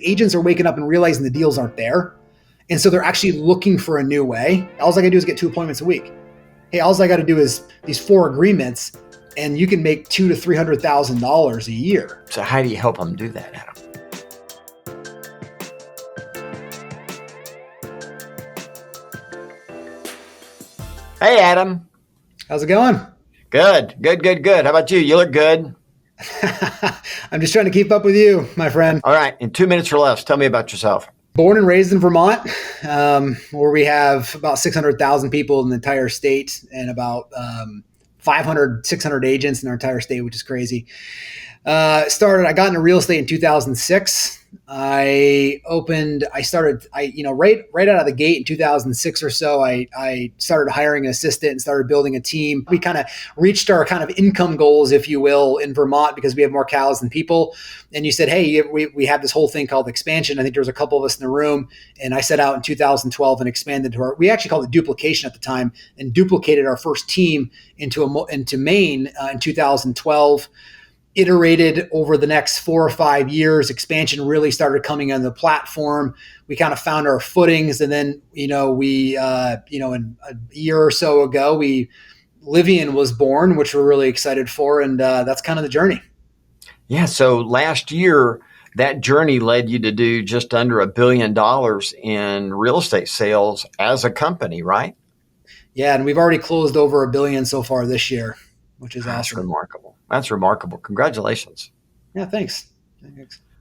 Agents are waking up and realizing the deals aren't there. And so they're actually looking for a new way. All I got to do is get 2 appointments a week. Hey, all I got to do is these 4 agreements, and you can make $200,000 to $300,000 a year. So how do you help them do that, Adam? Hey, Adam. How's it going? Good. How about you? You look good. I'm just trying to keep up with you, my friend. All right. In 2 minutes or less, tell me about yourself. Born and raised in Vermont, where we have about 600,000 people in the entire state and about 500, 600 agents in our entire state, which is crazy. I got into real estate in 2006. Right out of the gate in 2006 or so, I started hiring an assistant and started building a team. We kind of reached our kind of income goals, if you will, in Vermont because we have more cows than people. And you said, hey, we have this whole thing called expansion. I think there was a couple of us in the room, and I set out in 2012 and expanded we actually called it duplication at the time, and duplicated our first team into Maine in 2012. Iterated over the next 4 or 5 years. Expansion really started coming on the platform. We kind of found our footings, and then in a year or so ago, Livian was born, which we're really excited for, and that's kind of the journey. Yeah. So last year, that journey led you to do just under $1 billion in real estate sales as a company, right? Yeah, and we've already closed over $1 billion so far this year, which is awesome. That's remarkable. Congratulations. Yeah, thanks.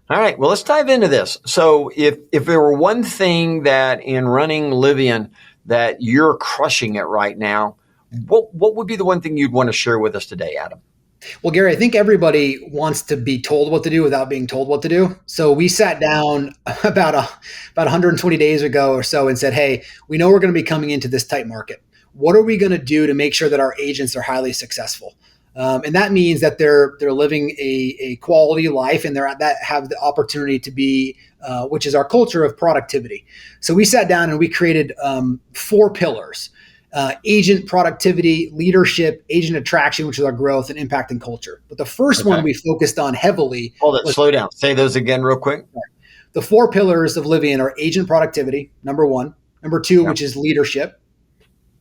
All right. Well, let's dive into this. So if there were one thing that in running Livian that you're crushing it right now, what would be the one thing you'd want to share with us today, Adam? Well, Gary, I think everybody wants to be told what to do without being told what to do. So we sat down about 120 days ago or so and said, hey, we know we're going to be coming into this tight market. What are we going to do to make sure that our agents are highly successful? And that means that they're living a quality life, and that have the opportunity to be, which is our culture of productivity. So we sat down and we created 4 pillars: agent productivity, leadership, agent attraction, which is our growth, and impact and culture. But the first one we focused on heavily. Hold it, slow down. Say those again real quick. The 4 pillars of Livian are agent productivity, number 1. Number 2, which is leadership.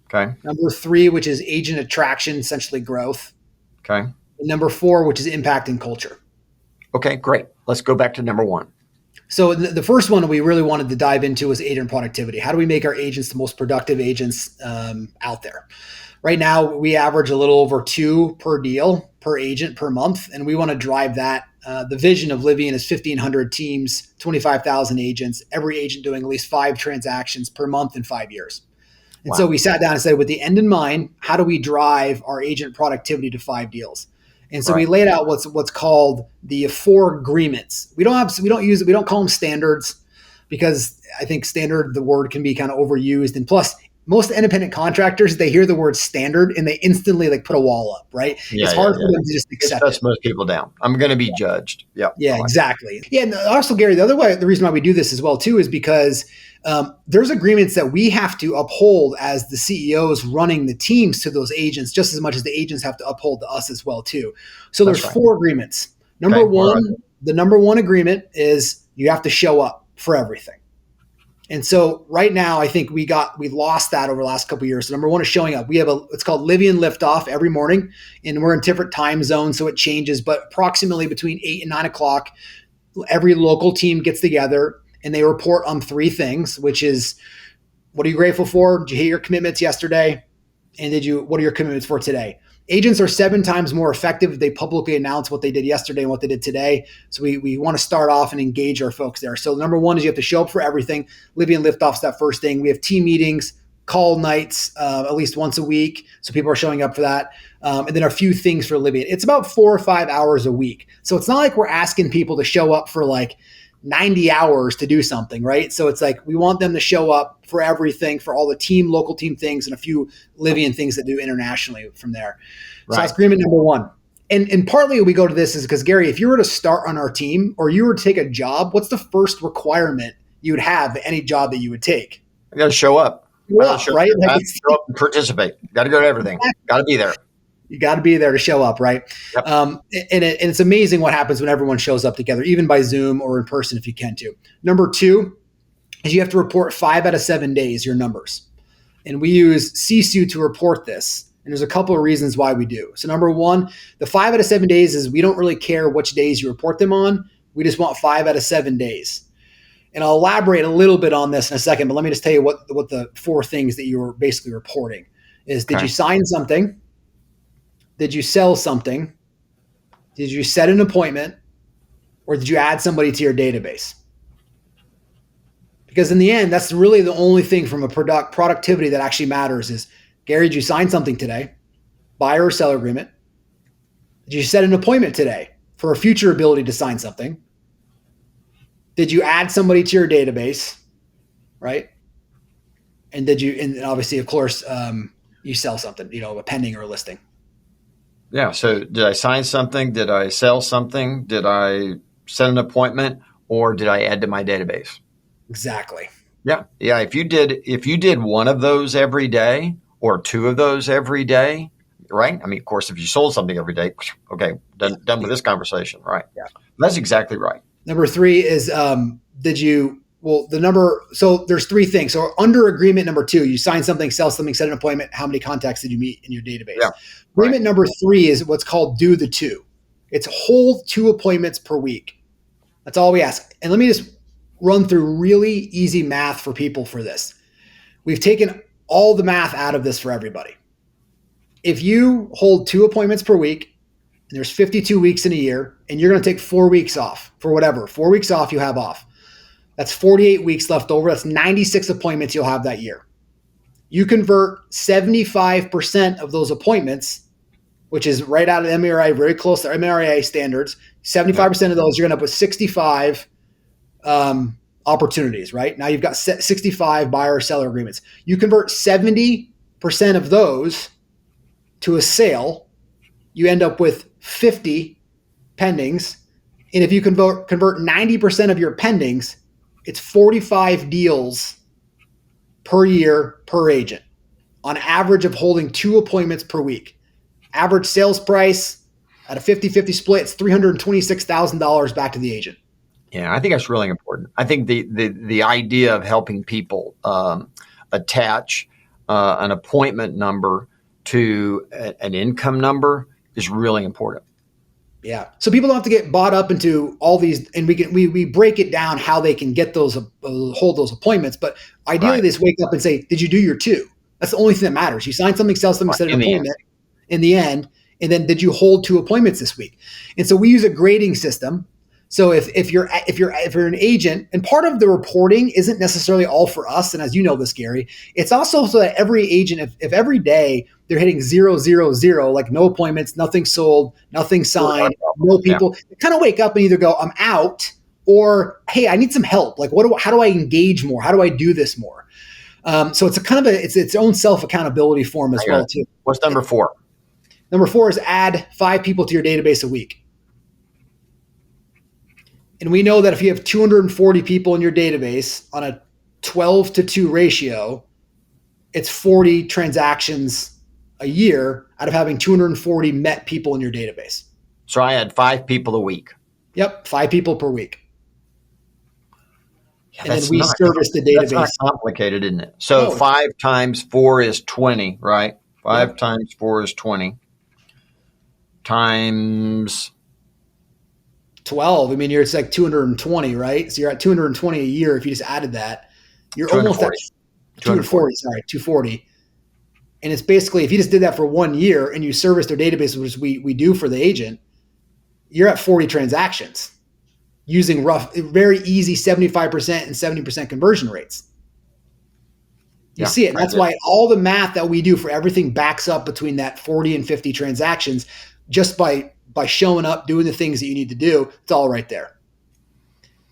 Okay. Number 3, which is agent attraction, essentially growth. Okay. And number 4, which is impact and culture. Okay, great. Let's go back to number 1. So the first one we really wanted to dive into was agent productivity. How do we make our agents the most productive agents out there? Right now, we average a little over 2 per deal, per agent per month, and we want to drive that. The vision of Livian is 1,500 teams, 25,000 agents, every agent doing at least 5 transactions per month in 5 years. And so we sat down and said, with the end in mind, how do we drive our agent productivity to 5 deals? And so we laid out what's called the 4 agreements. We don't call them standards, because I think standard, the word can be kind of overused. And plus, most independent contractors, they hear the word standard and they instantly put a wall up, right? It's hard for them to just accept it. It shuts most people down. I'm going to be judged. Yeah. Yeah, exactly. Yeah. And also, Gary, the reason why we do this as well too is because there's agreements that we have to uphold as the CEOs running the teams to those agents, just as much as the agents have to uphold to us as well too. So there's 4 agreements. The number one agreement is you have to show up for everything. And so right now, I think we lost that over the last couple of years. So number 1 is showing up. We have it's called Livian Liftoff every morning, and we're in different time zones, so it changes. But approximately between 8 and 9 o'clock, every local team gets together and they report on 3 things, which is, what are you grateful for? Did you hit your commitments yesterday? And what are your commitments for today? Agents are 7 times more effective if they publicly announce what they did yesterday and what they did today. So we want to start off and engage our folks there. So number 1 is you have to show up for everything. Livian Liftoff's that first thing. We have team meetings, call nights, at least once a week. So people are showing up for that. And then a few things for Livian. It's about 4 or 5 hours a week. So it's not like we're asking people to show up for 90 hours to do something, right? So it's we want them to show up for everything, for all the local team things, and a few Livian things that do internationally from there. So that's agreement number 1. And partly we go to this is because, Gary, if you were to start on our team or you were to take a job, what's the first requirement you would have any job that you would take? I got to show up. Right? Show up and participate. Got to go to everything. Got to be there. You got to be there to show up, right? Yep. And it's amazing what happens when everyone shows up together, even by Zoom or in person if you can too. Number two is you have to report 5 out of 7 days, your numbers. And we use CSU to report this. And there's a couple of reasons why we do. So number one, the 5 out of 7 days is we don't really care which days you report them on. We just want 5 out of 7 days. And I'll elaborate a little bit on this in a second, but let me just tell you what the 4 things that you're basically reporting is. Did you sign something? Did you sell something? Did you set an appointment? Or did you add somebody to your database? Because in the end, that's really the only thing from a productivity that actually matters is, Gary, did you sign something today? Buyer or seller agreement? Did you set an appointment today for a future ability to sign something? Did you add somebody to your database, right? And and obviously, of course, you sell something, a pending or a listing. Yeah. So did I sign something? Did I sell something? Did I set an appointment, or did I add to my database? Exactly. Yeah. Yeah. If you did one of those every day or 2 of those every day, right? I mean, of course, if you sold something every day, okay, done with this conversation, right? Yeah. That's exactly right. Number 3 is, so there's 3 things. So under agreement number 2, you sign something, sell something, set an appointment. How many contacts did you meet in your database? Yeah. Agreement number 3 is what's called do the 2. It's hold 2 appointments per week. That's all we ask. And let me just run through really easy math for people for this. We've taken all the math out of this for everybody. If you hold 2 appointments per week, and there's 52 weeks in a year, and you're going to take 4 weeks off for whatever, 4 weeks off you have off. That's 48 weeks left over. That's 96 appointments you'll have that year. You convert 75% of those appointments, which is right out of MRI, very close to MRI standards. 75% of those, you're going to end up with 65 opportunities, right? Now you've got 65 buyer or seller agreements. You convert 70% of those to a sale, you end up with 50 pendings. And if you convert 90% of your pendings, it's 45 deals per year per agent on average of holding 2 appointments per week. Average sales price at a 50-50 split, it's $326,000 back to the agent. Yeah, I think that's really important. I think the idea of helping people attach an appointment number to an income number is really important. Yeah. So people don't have to get bought up into all these, and we break it down how they can get those, hold those appointments. But ideally, they just wake up and say, did you do your 2? That's the only thing that matters. You sign something, sell something, set an appointment in the end. And then did you hold 2 appointments this week? And so we use a grading system. So if you're an agent, and part of the reporting isn't necessarily all for us, and as you know this, Gary, it's also so that every agent, if every day they're hitting 0, 0, 0, like no appointments, nothing sold, nothing signed, no people, they kind of wake up and either go, I'm out, or hey, I need some help. Like how do I engage more? How do I do this more? So it's it's its own self accountability form as well too. What's number 4? Number 4 is add 5 people to your database a week. And we know that if you have 240 people in your database on a 12-to-2 ratio, it's 40 transactions a year out of having 240 met people in your database. So I had 5 people a week. Yep, 5 people per week. Yeah, and then we service the database. That's not complicated, isn't it? So 5 times 4 is 20, right? 5 times 4 is 20. Times 12. I mean, it's like 220, right? So you're at 220 a year. If you just added that, you're almost at 240. Sorry, 240. And it's basically, if you just did that for 1 year and you service their database, which we do for the agent, you're at 40 transactions using very easy 75% and 70% conversion rates. You see it. And that's why all the math that we do for everything backs up between that 40 and 50 transactions just by showing up, doing the things that you need to do. It's all right there.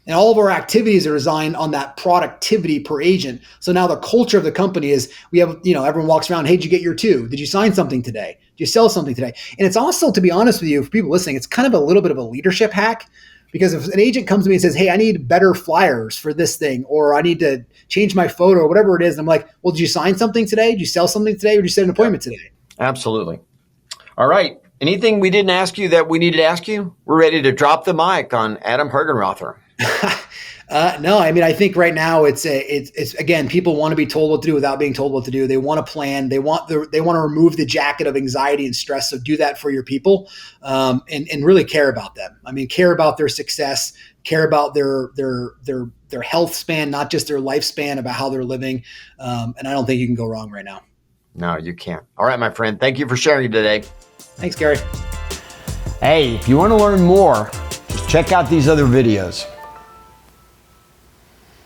And all of our activities are designed on that productivity per agent. So now the culture of the company is we have, everyone walks around, hey, did you get your 2? Did you sign something today? Did you sell something today? And it's also, to be honest with you, for people listening, it's kind of a little bit of a leadership hack, because if an agent comes to me and says, hey, I need better flyers for this thing, or I need to change my photo or whatever it is. And I'm like, well, did you sign something today? Did you sell something today? Or did you set an appointment today? Absolutely. All right. Anything we didn't ask you that we needed to ask you? We're ready to drop the mic on Adam Hergenrother. No, I mean, I think right now it's again, people want to be told what to do without being told what to do. They want to plan. They want to remove the jacket of anxiety and stress. So do that for your people, and really care about them. I mean, care about their success, care about their health span, not just their lifespan, about how they're living. And I don't think you can go wrong right now. No, you can't. All right, my friend. Thank you for sharing today. Thanks, Gary. Hey, if you want to learn more, just check out these other videos.